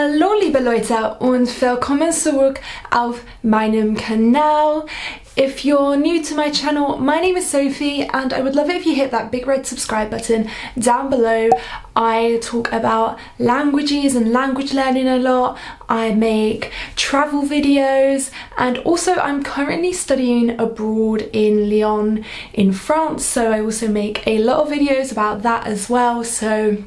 Hallo liebe Leute und willkommen zurück auf meinem Kanal. If you're new to my channel, my name is Sophie and I would love it if you hit that big red subscribe button down below. I talk about languages and language learning a lot. I make travel videos and also I'm currently studying abroad in Lyon in France, so I also make a lot of videos about that as well. So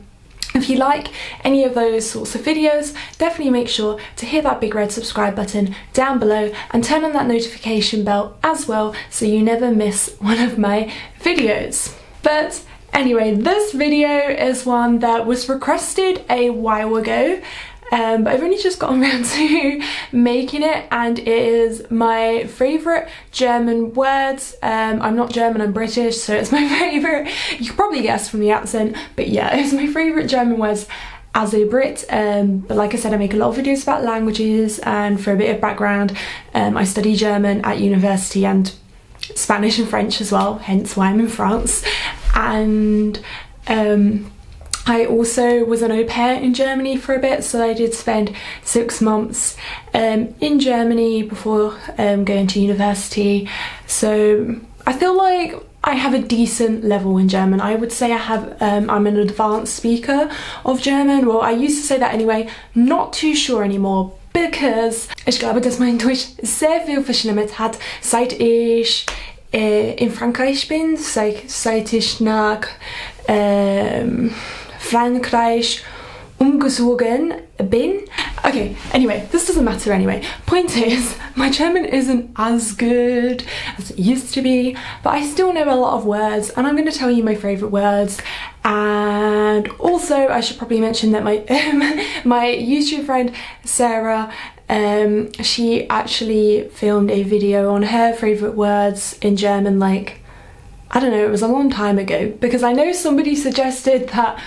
if you like any of those sorts of videos, definitely make sure to hit that big red subscribe button down below and turn on that notification bell as well so you never miss one of my videos. But anyway, this video is one that was requested a while ago, but I've only just gotten around to making it, and it is my favourite German words. I'm not German, I'm British, so it's my favourite. You can probably guess from the accent, but yeah, it's my favourite German words as a Brit. But like I said, I make a lot of videos about languages, and for a bit of background, I study German at university and Spanish and French as well, hence why I'm in France. And I also was an au pair in Germany for a bit, so I did spend 6 months in Germany before going to university. So I feel like I have a decent level in German. I would say I'm an advanced speaker of German. Well, I used to say that anyway, not too sure anymore, because ich glaube, dass mein Deutsch sehr viel verschlimmert hat, seit ich in Frankreich bin, seit ich nach Frankreich umgezogen bin. Okay, anyway, this doesn't matter anyway. Point is, my German isn't as good as it used to be, but I still know a lot of words, and I'm going to tell you my favourite words. And also, I should probably mention that my my YouTube friend Sarah, she actually filmed a video on her favourite words in German, like, I don't know, it was a long time ago, because I know somebody suggested that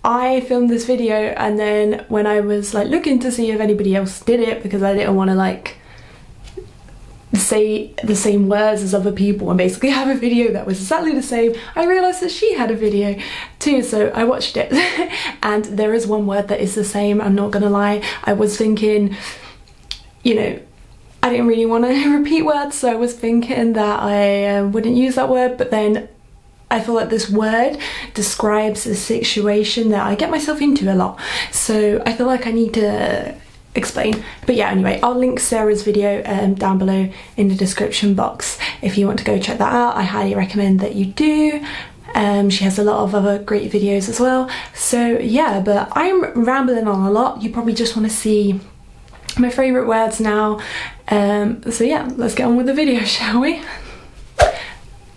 I filmed this video, and then when I was like looking to see if anybody else did it, because I didn't want to like say the same words as other people and basically have a video that was exactly the same, I realised that she had a video too, so I watched it. And there is one word that is the same, I'm not gonna lie. I was thinking, you know, I didn't really want to repeat words, so I was thinking that I wouldn't use that word, but then I feel like this word describes a situation that I get myself into a lot, so I feel like I need to explain. But yeah, anyway, I'll link Sarah's video down below in the description box if you want to go check that out. I highly recommend that you do. She has a lot of other great videos as well. So yeah, but I'm rambling on a lot. You probably just want to see my favourite words now. So yeah, let's get on with the video, shall we?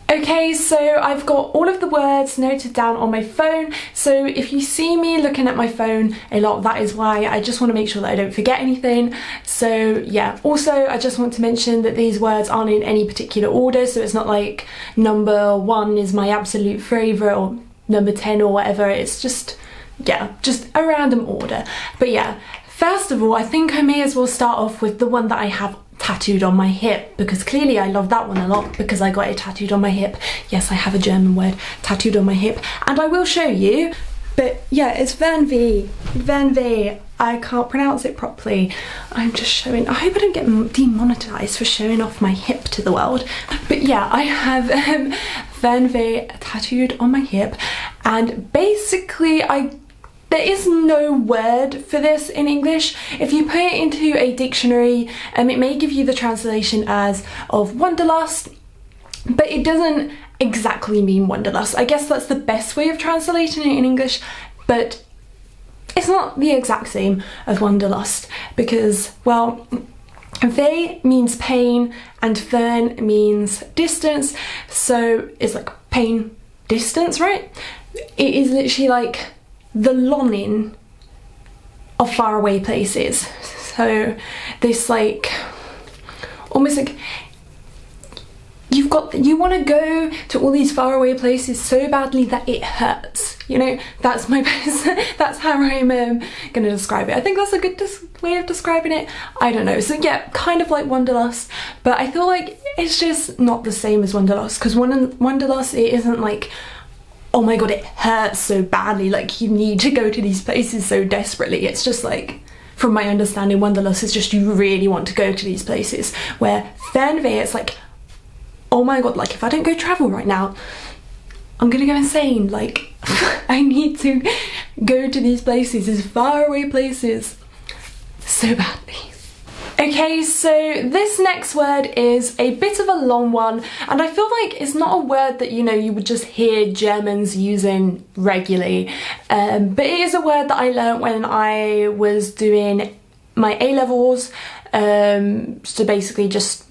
Okay, so I've got all of the words noted down on my phone, so if you see me looking at my phone a lot, that is why. I just want to make sure that I don't forget anything. So yeah, also I just want to mention that these words aren't in any particular order, so it's not like number 1 is my absolute favourite or number 10 or whatever. It's just, yeah, just a random order. But yeah, first of all, I think I may as well start off with the one that I have tattooed on my hip, because clearly I love that one a lot because I got it tattooed on my hip. Yes, I have a German word tattooed on my hip, and I will show you. But yeah, it's Van V. I can't pronounce it properly. I'm just showing. I hope I don't get demonetized for showing off my hip to the world. But yeah, I have Van V tattooed on my hip, and basically there is no word for this in English. If you put it into a dictionary, it may give you the translation as of wanderlust, but it doesn't exactly mean wanderlust. I guess that's the best way of translating it in English, but it's not the exact same as wanderlust, because, well, Ve means pain and Fern means distance, so it's like pain, distance, right? It is literally like the longing of faraway places. So this, like, almost like you want to go to all these faraway places so badly that it hurts, you know. That's my best, that's how I'm gonna describe it. I think that's a good way of describing it. I don't know. So yeah, kind of like wanderlust, but I feel like it's just not the same as wanderlust, because wanderlust, it isn't like, oh my god, it hurts so badly, like you need to go to these places so desperately. It's just like from my understanding, wanderlust is just you really want to go to these places, where fernweh, it's like, oh my god, like if I don't go travel right now, I'm gonna go insane. Like I need to go to these places, these faraway places, so badly. Okay, so this next word is a bit of a long one, and I feel like it's not a word that, you know, you would just hear Germans using regularly, but it is a word that I learnt when I was doing my A-levels. So basically just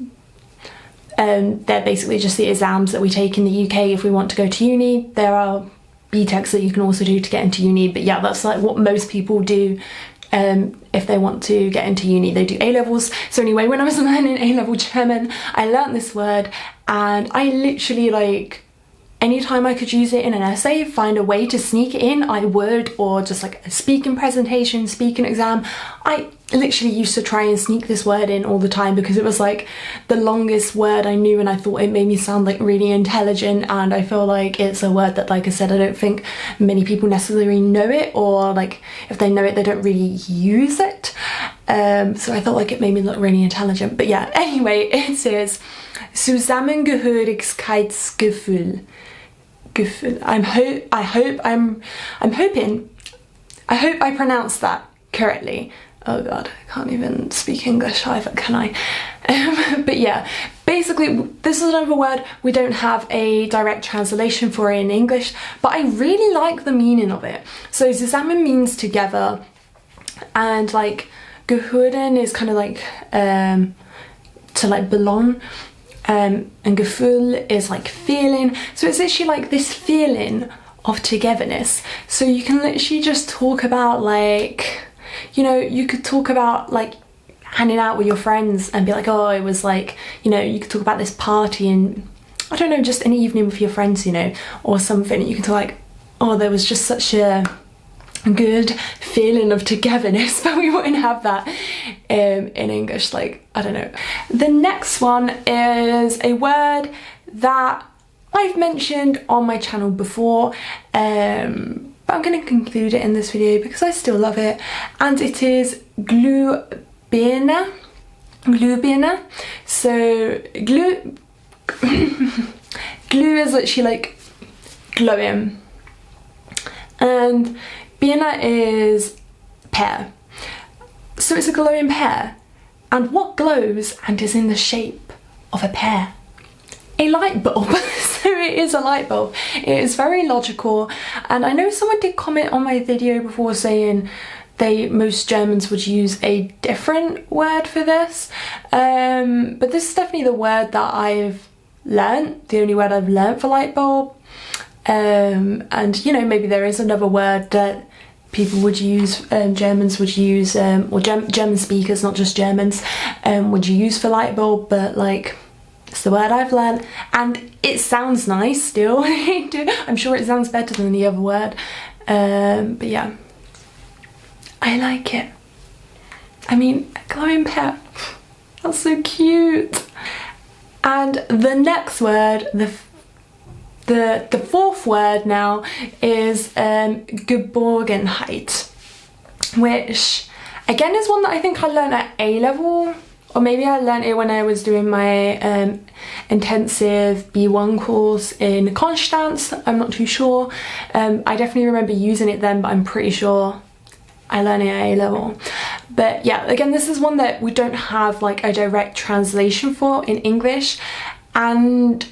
they're basically just the exams that we take in the UK if we want to go to uni. There are BTECs that you can also do to get into uni, but yeah, that's like what most people do. If they want to get into uni, they do A-levels. So anyway, when I was learning A-level German, I learnt this word, and I literally, like, anytime I could use it in an essay, find a way to sneak it in, I would, or just like a speaking presentation, speaking exam. I literally used to try and sneak this word in all the time because it was like the longest word I knew, and I thought it made me sound like really intelligent, and I feel like it's a word that, like I said, I don't think many people necessarily know it, or like if they know it, they don't really use it. So I felt like it made me look really intelligent. But yeah, anyway, it says Zusammengehörigkeitsgefühl. I hope I pronounced that correctly. Oh god, I can't even speak English either, can I? But yeah, basically this is another word we don't have a direct translation for in English, but I really like the meaning of it. So zusammen means together, and like gehören is kind of like to like belong. And Gefühl is like feeling, so it's literally like this feeling of togetherness. So you can literally just talk about, like, you know, you could talk about like hanging out with your friends and be like, oh, it was like, you know, you could talk about this party and I don't know, just an evening with your friends, you know, or something. You can talk like, oh, there was just such a good feeling of togetherness, but we wouldn't have that in English, like, I don't know. The next one is a word that I've mentioned on my channel before, but I'm going to conclude it in this video because I still love it, and it is Glühbirne. Glühbirne. So glue is literally like glowing, and Birne is pear. So it's a glowing pear. And what glows and is in the shape of a pear? A light bulb. So it is a light bulb. It is very logical. And I know someone did comment on my video before saying most Germans would use a different word for this. But this is definitely the word that I've learnt, the only word I've learnt for light bulb. And you know, maybe there is another word that people would use, Germans would use, or German speakers, not just Germans, would use for light bulb, but like, it's the word I've learned, and it sounds nice still. I'm sure it sounds better than the other word, but yeah, I like it. I mean, a glowing pear, that's so cute. And the next word, the fourth word now is Geborgenheit, which again is one that I think I learned at A-level, or maybe I learned it when I was doing my intensive B1 course in Konstanz. I'm not too sure. I definitely remember using it then, but I'm pretty sure I learned it at A-level. But yeah, again, this is one that we don't have like a direct translation for in English, and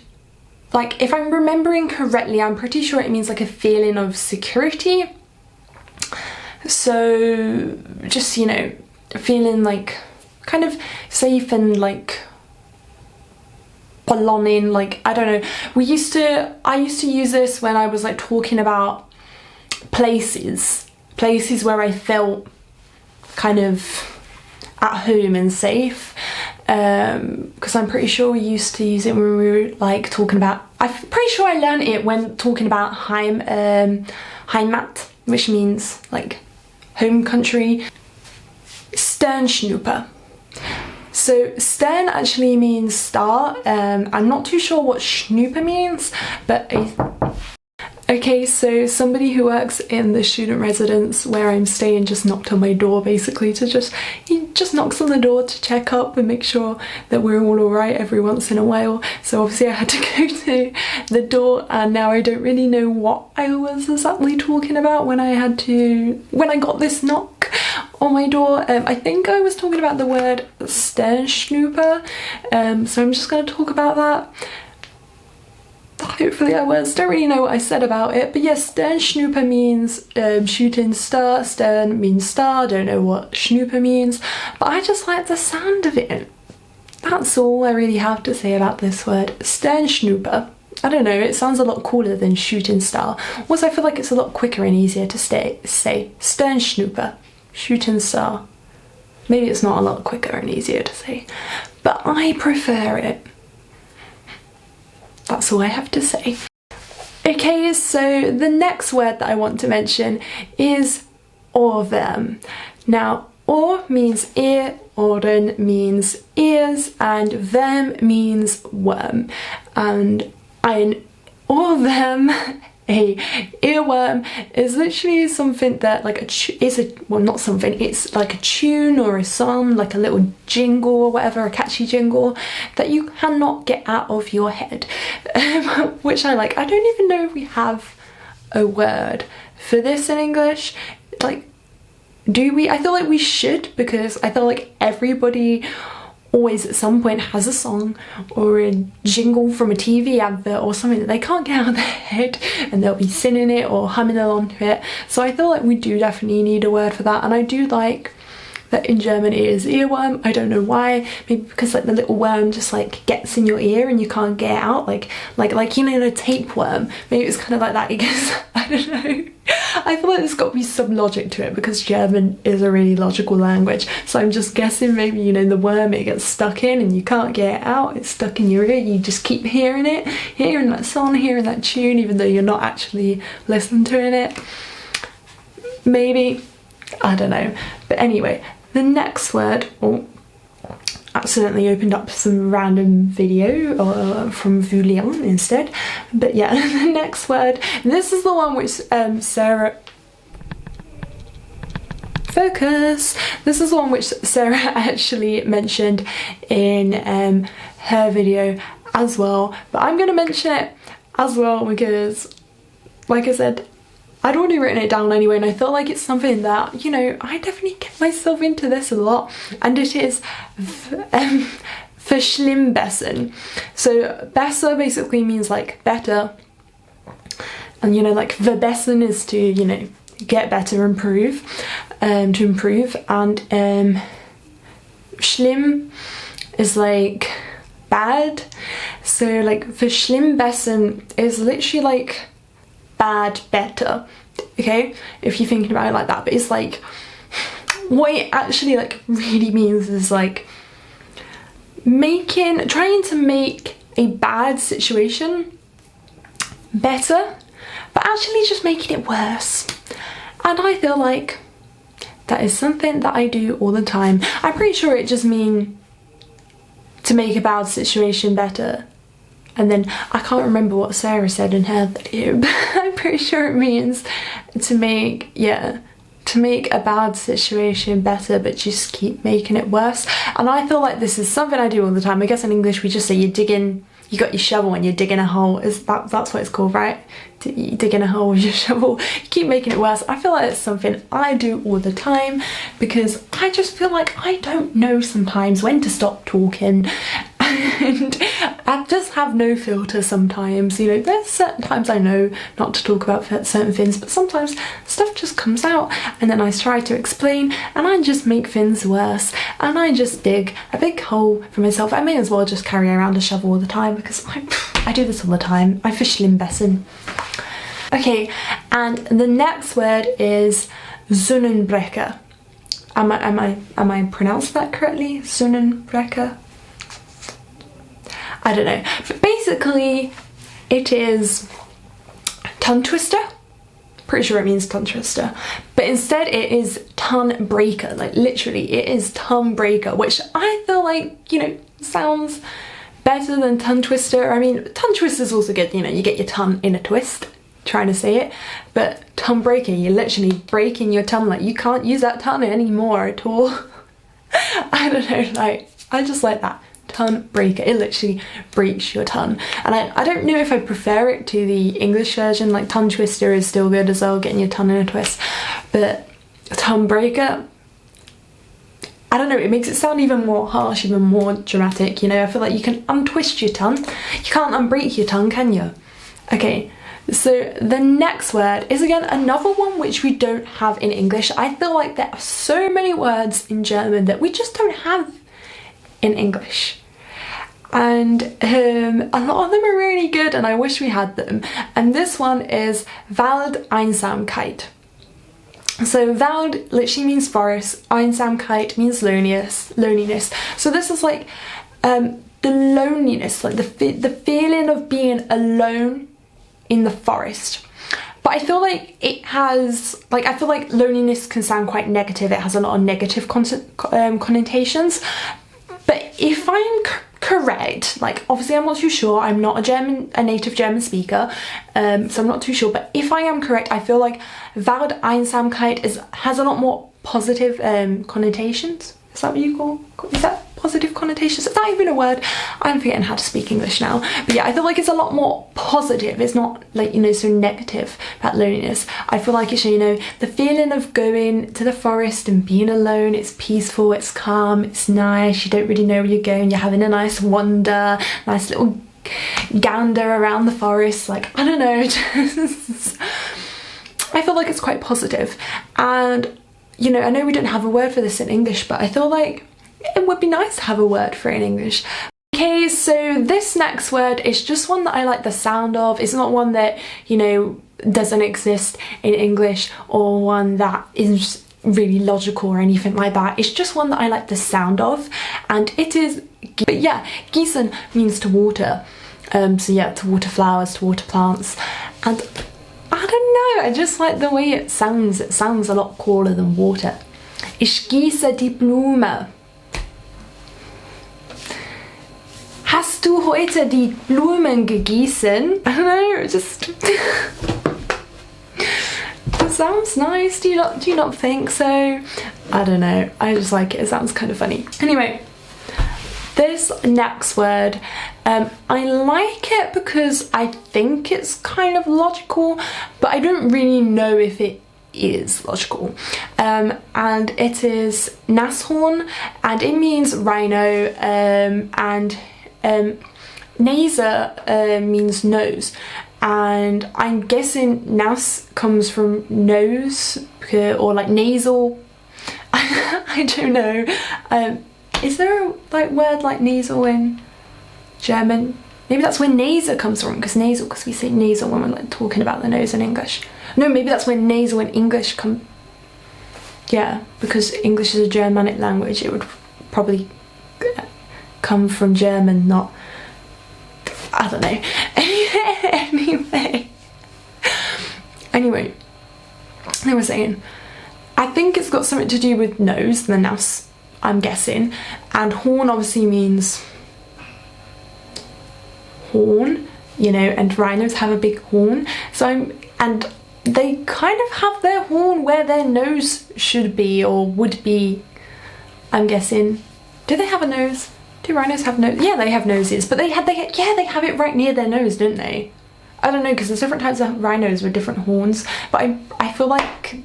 like, if I'm remembering correctly, I'm pretty sure it means like a feeling of security. So just, you know, feeling like kind of safe and like belonging, like, I don't know. I used to use this when I was like talking about places where I felt kind of at home and safe. Because I'm pretty sure we used to use it when we were like talking about, I'm pretty sure I learned it when talking about Heimat, which means like home country. Sternschnuppe. So stern actually means star. I'm not too sure what schnuppe means, but Okay, so somebody who works in the student residence where I'm staying just knocked on my door basically he just knocks on the door to check up and make sure that we're all alright every once in a while. So obviously I had to go to the door, and now I don't really know what I was exactly talking about when I got this knock on my door. I think I was talking about the word Sternschnuppe, so I'm just going to talk about that. Hopefully I was. Don't really know what I said about it, but yes, Sternschnuppe means shooting star. Stern means star. Don't know what Schnuppe means, but I just like the sound of it. That's all I really have to say about this word, Sternschnuppe. I don't know, it sounds a lot cooler than shooting star. Also, I feel like it's a lot quicker and easier to say. Sternschnuppe, shooting star. Maybe it's not a lot quicker and easier to say, but I prefer it. That's all I have to say. Okay, so the next word that I want to mention is Ohrwurm. Now, Ohr means ear, Ohren means ears, and Wurm means worm. And ein Ohrwurm, a earworm, is literally something that it's like a tune or a song, like a little jingle or whatever, a catchy jingle that you cannot get out of your head, which I like. I don't even know if we have a word for this in English. Like, do we? I feel like we should, because I feel like everybody always at some point has a song or a jingle from a TV advert or something that they can't get out of their head, and they'll be singing it or humming along to it. So I feel like we do definitely need a word for that, and I do like that in German it is earworm. I don't know why, maybe because like the little worm just like gets in your ear and you can't get it out, like you know, a tapeworm. Maybe it's kind of like that, because I don't know. I feel like there's got to be some logic to it, because German is a really logical language. So I'm just guessing maybe, you know, the worm, it gets stuck in and you can't get it out. It's stuck in your ear. You just keep hearing it, hearing that song, hearing that tune, even though you're not actually listening to it. Maybe. I don't know. But anyway, the next word, accidentally opened up some random video from Vulian instead. But yeah, the next word, this is the one which Sarah... Focus! This is the one which Sarah actually mentioned in her video as well. But I'm going to mention it as well because, like I said, I'd already written it down anyway, and I feel like it's something that, you know, I definitely get myself into this a lot, and it is verschlimmbessern. So besser basically means like better, and you know, like verbessern is to, you know, get better, improve, to improve, and schlimm is like bad. So like verschlimmbessern is literally like bad better, okay, if you're thinking about it like that. But it's like, what it actually like really means is like trying to make a bad situation better, but actually just making it worse. And I feel like that is something that I do all the time. I'm pretty sure it just means to make a bad situation better. And then I can't remember what Sarah said in her video, but I'm pretty sure it means to make a bad situation better, but just keep making it worse. And I feel like this is something I do all the time. I guess in English we just say you got your shovel and you're digging a hole. That's what it's called, right? You dig in a hole with your shovel, you keep making it worse. I feel like it's something I do all the time, because I just feel like I don't know sometimes when to stop talking, and I just have no filter sometimes. You know, there's certain times I know not to talk about certain things, but sometimes stuff just comes out and then I try to explain and I just make things worse, and I just dig a big hole for myself. I may as well just carry around a shovel all the time, because I do this all the time. I verschlimmbessern. Okay, and the next word is Zungenbrecher. Am I pronouncing that correctly? Zungenbrecher? I don't know. But basically, it is tongue twister. Pretty sure it means tongue twister. But instead it is tongue breaker. Like literally, it is tongue breaker, which I feel like, you know, sounds better than tongue twister. I mean, tongue twister is also good, you know, you get your tongue in a twist. trying to say it, but tongue breaker, you're literally breaking your tongue, like you can't use that tongue anymore at all. I don't know, like I just like that. Tongue breaker, it literally breaks your tongue. And I don't know if I prefer it to the English version, like tongue twister is still good as well, getting your tongue in a twist, but tongue breaker, I don't know, it makes it sound even more harsh, even more dramatic, you know. I feel like you can untwist your tongue, you can't unbreak your tongue, can you? Okay, so the next word is again another one which we don't have in English. I feel like there are so many words in German that we just don't have in English. And a lot of them are really good and I wish we had them. And this one is Waldeinsamkeit. So Wald literally means forest, Einsamkeit means loneliness. So this is like the loneliness, like the feeling of being alone in the forest. But I feel like it has, like, I feel like loneliness can sound quite negative. It has a lot of negative connotations. But if I'm correct, like obviously I'm not too sure, I'm not a native German speaker, so I'm not too sure, but if I am correct, I feel like Waldeinsamkeit has a lot more positive connotations. Is that what you call, is that positive connotations? Is that even a word? I'm forgetting how to speak English now. But yeah, I feel like it's a lot more positive. It's not like, you know, so negative about loneliness. I feel like it's, you know, the feeling of going to the forest and being alone. It's peaceful, it's calm, it's nice. You don't really know where you're going. You're having a nice wander, nice little gander around the forest. Like, I don't know. I feel like it's quite positive. And you know, I know we don't have a word for this in English, but I feel like it would be nice to have a word for it in English. Okay, so this next word is just one that I like the sound of. It's not one that, you know, doesn't exist in English or one that is really logical or anything like that. It's just one that I like the sound of, and it is, but yeah, gießen means to water. So yeah, to water flowers, to water plants, and I don't know, I just like the way it sounds. It sounds a lot cooler than water. Ich gieße die Blume. Hast du heute die Blumen gegießen? I don't know, it just it sounds nice. Do you not think so? I don't know, I just like it. It sounds kind of funny. Anyway, this next word, I like it because I think it's kind of logical, but I don't really know if it is logical. And it is Nashorn, and it means rhino, and Nase means nose. And I'm guessing nas comes from nose, or like nasal. I don't know. Is there a like word like nasal in German? Maybe that's where nase comes from, because nasal, because we say nasal when we're like talking about the nose in English. No, maybe that's where nasal in English come. Yeah, because English is a Germanic language, it would probably come from German, not, I don't know. Anyway, like I was saying, I think it's got something to do with nose, the nas, I'm guessing, and horn obviously means horn, you know, and rhinos have a big horn, so and they kind of have their horn where their nose should be or would be, I'm guessing. Do they have a nose? Do rhinos have nose? Yeah, they have noses, but they have it right near their nose, don't they? I don't know, because there's different types of rhinos with different horns, but I feel like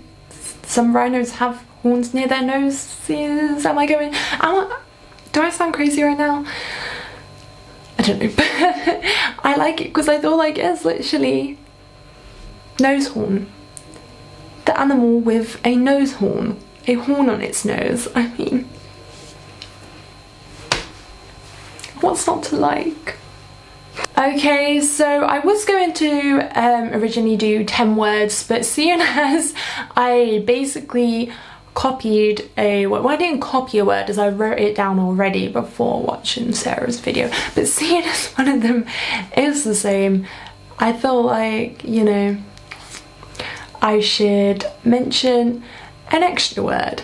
some rhinos have horns near their noses. Am I going? Do I sound crazy right now? I don't know. I like it because I feel like it's literally nose horn. The animal with a nose horn. A horn on its nose. I mean, what's not to like? Okay, so I was going to originally do 10 words, but seeing as I basically copied a word, well, I didn't copy a word as I wrote it down already before watching Sarah's video, but seeing as one of them is the same, I feel like, you know, I should mention an extra word.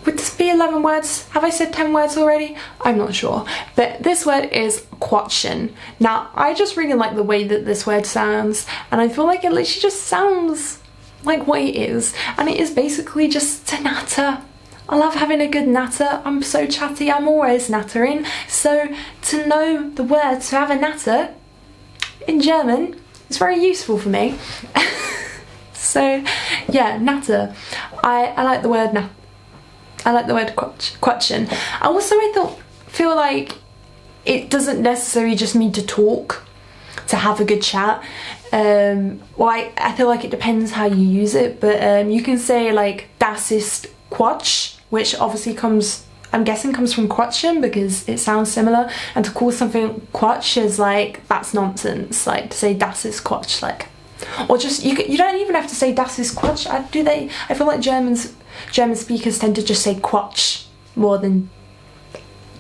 Would this be be 11 words. Have I said 10 words already? I'm not sure. But this word is quatschen. Now, I just really like the way that this word sounds, and I feel like it literally just sounds like what it is. And it is basically just to natter. I love having a good natter. I'm so chatty, I'm always nattering. So to know the word to have a natter in German is very useful for me. So yeah, natter. I like the word I like the word quatschen. Also, I feel like it doesn't necessarily just mean to talk, to have a good chat. Well, I feel like it depends how you use it, but you can say like das ist Quatsch, which obviously I'm guessing comes from quatschen because it sounds similar, and to call something Quatsch is like, that's nonsense, like to say das ist Quatsch, like, or just, you don't even have to say das ist Quatsch, do they? I feel like German speakers tend to just say Quatsch more than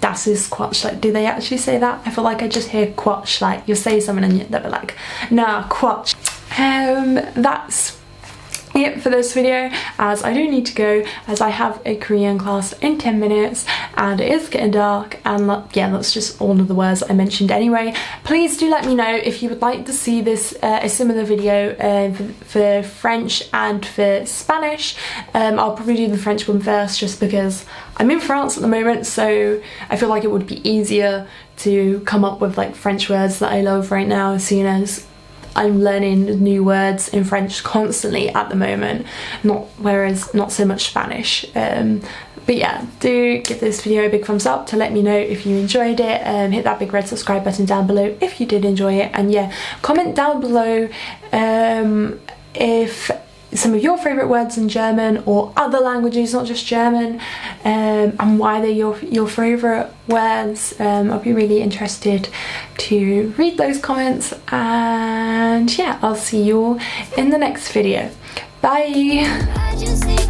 das ist Quatsch. Like, do they actually say that? I feel like I just hear Quatsch, like you'll say something and they'll be like, nah, Quatsch. That's it for this video, as I do need to go, as I have a Korean class in 10 minutes and it is getting dark, and yeah, that's just all of the words I mentioned anyway. Please do let me know if you would like to see this a similar video for French and for Spanish. I'll probably do the French one first just because I'm in France at the moment, so I feel like it would be easier to come up with like French words that I love right now, seeing as I'm learning new words in French constantly at the moment, not so much Spanish. But yeah, do give this video a big thumbs up to let me know if you enjoyed it, hit that big red subscribe button down below if you did enjoy it, and yeah, comment down below if some of your favourite words in German or other languages, not just German, and why they're your favourite words. I'll be really interested to read those comments, and yeah, I'll see you all in the next video. Bye!